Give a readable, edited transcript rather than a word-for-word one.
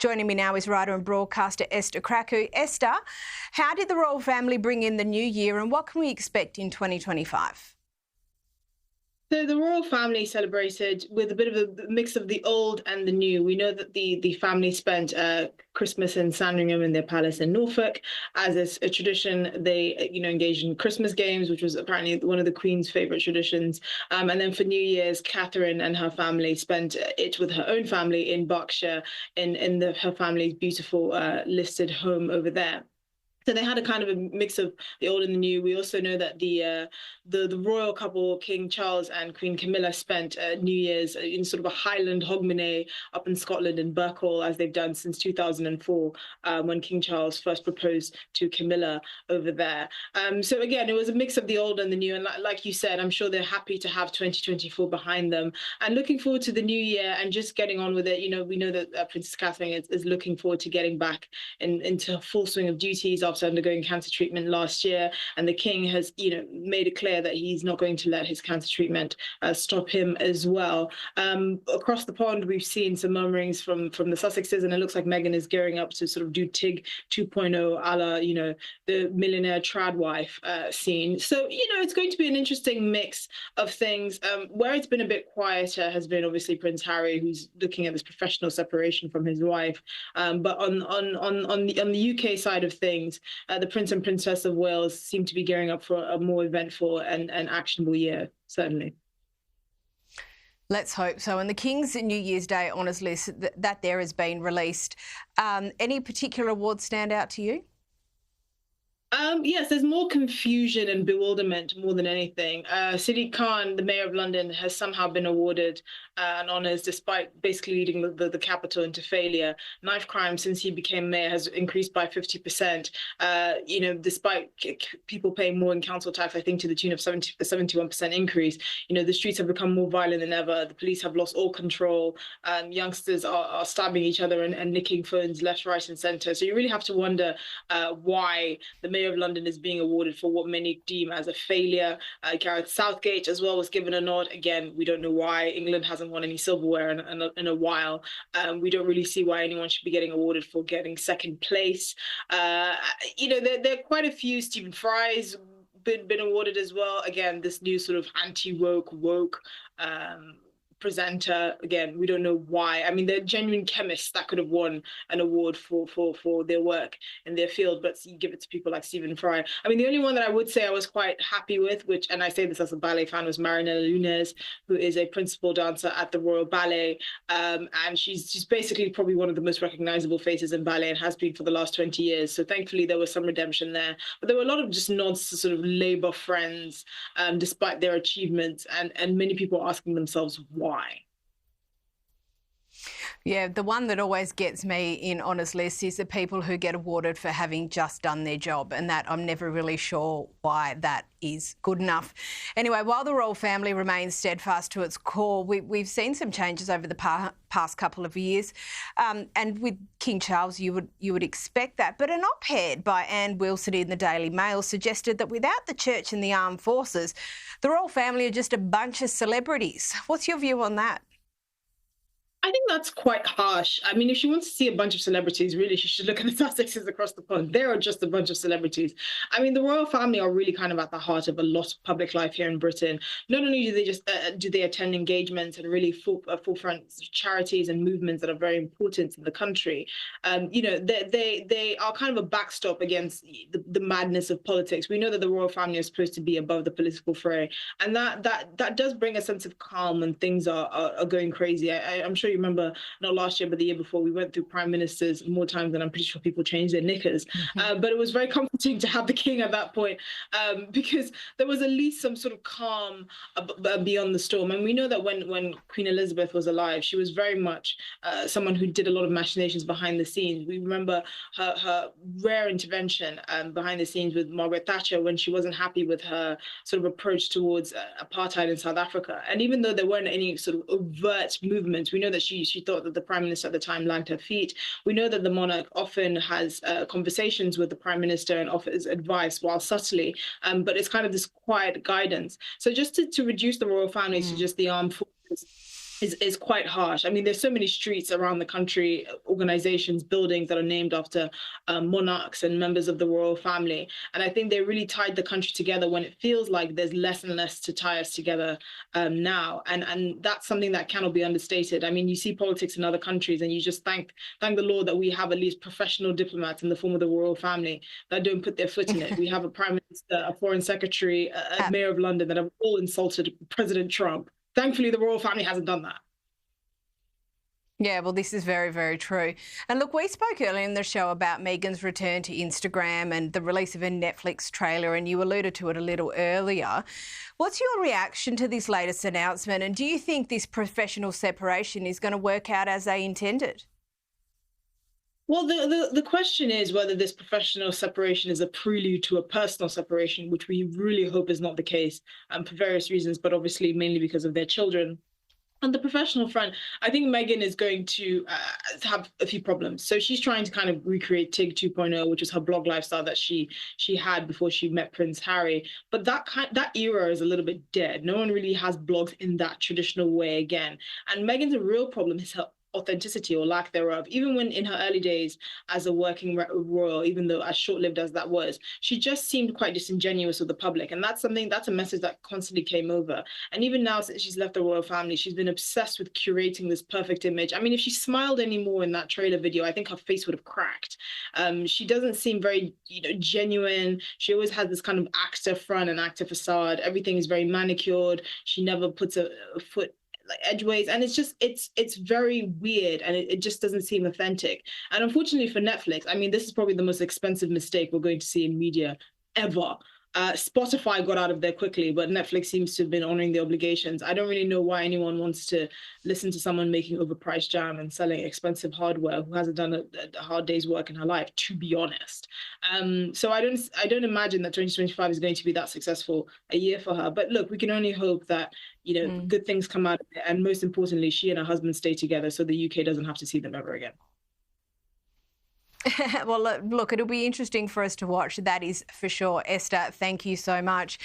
Joining me now is writer and broadcaster Esther Krakue. Esther, how did the royal family bring in the new year and what can we expect in 2025? So the royal family celebrated with a bit of a mix of the old and the new. We know that the family spent Christmas in Sandringham in their palace in Norfolk. As is a tradition, they engaged in Christmas games, which was apparently one of the Queen's favourite traditions. And then for New Year's, Catherine and her family spent it with her own family in Berkshire, in her family's beautiful listed home over there. So they had a kind of a mix of the old and the new. We also know that the royal couple, King Charles and Queen Camilla, spent New Year's in sort of a Highland hogmanay up in Scotland in Berkshire, as they've done since 2004, when King Charles first proposed to Camilla over there. So again, it was a mix of the old and the new. And like you said, I'm sure they're happy to have 2024 behind them and looking forward to the new year and just getting on with it. We know that Princess Catherine is looking forward to getting back into full swing of duties after undergoing cancer treatment last year, and the king has made it clear that he's not going to let his cancer treatment stop him as well. Across the pond, we've seen some murmurings from the Sussexes, and it looks like Meghan is gearing up to sort of do Tig 2.0 a la the millionaire trad wife scene. So it's going to be an interesting mix of things. Where it's been a bit quieter has been obviously Prince Harry, who's looking at this professional separation from his wife. But on the UK side of things, the Prince and Princess of Wales seem to be gearing up for a more eventful and actionable year, certainly. Let's hope so. And the King's New Year's Day honours list, that there has been released. Any particular awards stand out to you? Yes, there's more confusion and bewilderment more than anything. Sadiq Khan, the mayor of London, has somehow been awarded an honours despite basically leading the capital into failure. Knife crime since he became mayor has increased by 50%. Despite people paying more in council tax, I think to the tune of 71% increase. The streets have become more violent than ever. The police have lost all control. Youngsters are stabbing each other and nicking phones left, right, and centre. So you really have to wonder why the mayor of London is being awarded for what many deem as a failure. Gareth Southgate as well was given a nod. Again, we don't know why. England hasn't won any silverware in a while. We don't really see why anyone should be getting awarded for getting second place. There are quite a few. Stephen Fry's been awarded as well. Again, this new sort of woke presenter. Again, we don't know why. I mean, they're genuine chemists that could have won an award for their work in their field, but you give it to people like Stephen Fry. I mean, the only one that I would say I was quite happy with, and I say this as a ballet fan, was Marinella Nunes, who is a principal dancer at the Royal Ballet, and she's basically probably one of the most recognizable faces in ballet and has been for the last 20 years. So thankfully there was some redemption there, but there were a lot of just nods to sort of Labour friends, despite their achievements, and many people asking themselves why. Yeah, the one that always gets me in honours lists is the people who get awarded for having just done their job, and that I'm never really sure why that is good enough. Anyway, while the royal family remains steadfast to its core, we've seen some changes over the past couple of years, and with King Charles, you would expect that. But an op-ed by Anne Wilson in the Daily Mail suggested that without the church and the armed forces, the royal family are just a bunch of celebrities. What's your view on that? I think that's quite harsh. I mean, if she wants to see a bunch of celebrities, really, she should look at the Sussexes across the pond. They are just a bunch of celebrities. I mean, the royal family are really kind of at the heart of a lot of public life here in Britain. Not only do they just do they attend engagements and really forefront charities and movements that are very important in the country. They are kind of a backstop against the madness of politics. We know that the royal family is supposed to be above the political fray, and that does bring a sense of calm when things are going crazy. I'm sure you remember, not last year, but the year before, we went through prime ministers more times than I'm pretty sure people changed their knickers. Mm-hmm. But it was very comforting to have the king at that point, because there was at least some sort of calm beyond the storm. And we know that when Queen Elizabeth was alive, she was very much someone who did a lot of machinations behind the scenes. We remember her rare intervention behind the scenes with Margaret Thatcher when she wasn't happy with her sort of approach towards apartheid in South Africa. And even though there weren't any sort of overt movements, we know that she thought that the prime minister at the time lagged her feet. We know that the monarch often has conversations with the prime minister and offers advice while subtly, but it's kind of this quiet guidance. So just to reduce the royal family to just the armed forces, is quite harsh. I mean, there's so many streets around the country, organizations, buildings that are named after monarchs and members of the royal family. And I think they really tied the country together when it feels like there's less and less to tie us together now. And that's something that cannot be understated. I mean, you see politics in other countries, and you just thank the Lord that we have at least professional diplomats in the form of the royal family that don't put their foot in it. We have a prime minister, a foreign secretary, a mayor of London that have all insulted President Trump. Thankfully, the royal family hasn't done that. Yeah, well, this is very, very true. And look, we spoke earlier in the show about Meghan's return to Instagram and the release of a Netflix trailer, and you alluded to it a little earlier. What's your reaction to this latest announcement, and do you think this professional separation is going to work out as they intended? Well, the question is whether this professional separation is a prelude to a personal separation, which we really hope is not the case, for various reasons, but obviously mainly because of their children. On the professional front, I think Meghan is going to have a few problems. So she's trying to kind of recreate Tig 2.0, which is her blog lifestyle that she had before she met Prince Harry. But that era is a little bit dead. No one really has blogs in that traditional way again. And Meghan's a real problem is her authenticity or lack thereof. Even when in her early days as a working royal, even though as short-lived as that was, she just seemed quite disingenuous with the public. And that's a message that constantly came over. And even now, since she's left the royal family, she's been obsessed with curating this perfect image. I mean, if she smiled anymore in that trailer video, I think her face would have cracked. She doesn't seem very, genuine. She always has this kind of actor front and actor facade. Everything is very manicured. She never puts a foot like edgeways, and it's very weird, and it just doesn't seem authentic. And unfortunately for Netflix, I mean, this is probably the most expensive mistake we're going to see in media ever. Spotify got out of there quickly, but Netflix seems to have been honoring the obligations. I don't really know why anyone wants to listen to someone making overpriced jam and selling expensive hardware who hasn't done a hard day's work in her life, to be honest. So I don't imagine that 2025 is going to be that successful a year for her. But look, we can only hope that good things come out of it, and most importantly, she and her husband stay together so the UK doesn't have to see them ever again. Well, look, it'll be interesting for us to watch. That is for sure. Esther, thank you so much.